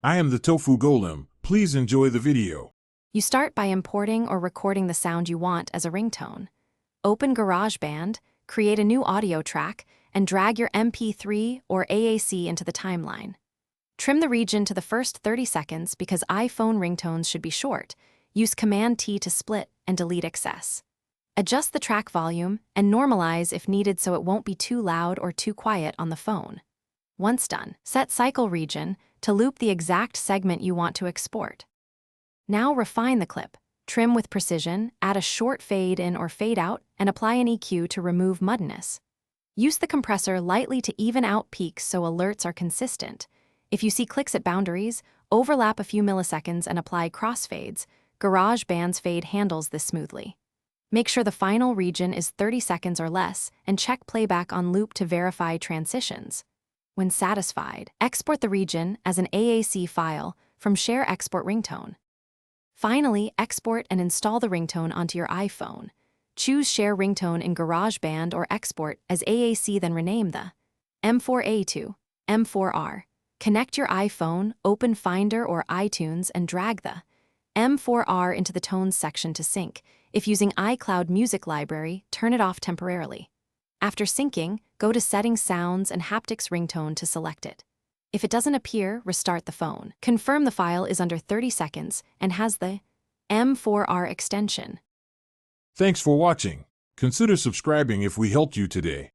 I am the Tofu Golem. Please enjoy the video. You start by importing or recording the sound you want as a ringtone. Open GarageBand, create a new audio track, and drag your MP3 or AAC into the timeline. Trim the region to the first 30 seconds because iPhone ringtones should be short. Use Command-T to split and delete excess. Adjust the track volume and normalize if needed so it won't be too loud or too quiet on the phone. Once done, set cycle region to loop the exact segment you want to export. Now refine the clip, trim with precision, add a short fade in or fade out, and apply an EQ to remove muddiness. Use the compressor lightly to even out peaks so alerts are consistent. If you see clicks at boundaries, overlap a few milliseconds and apply crossfades. GarageBand's fade handles this smoothly. Make sure the final region is 30 seconds or less and check playback on loop to verify transitions. When satisfied, export the region as an AAC file from Share Export Ringtone. Finally, export and install the ringtone onto your iPhone. Choose Share Ringtone in GarageBand or export as AAC, then rename the M4A to M4R. Connect your iPhone, open Finder or iTunes, and drag the M4R into the Tones section to sync. If using iCloud Music Library, turn it off temporarily. After syncing, go to Settings, Sounds, and Haptics Ringtone to select it. If it doesn't appear, restart the phone. Confirm the file is under 30 seconds and has the M4R extension. Thanks for watching. Consider subscribing if we helped you today.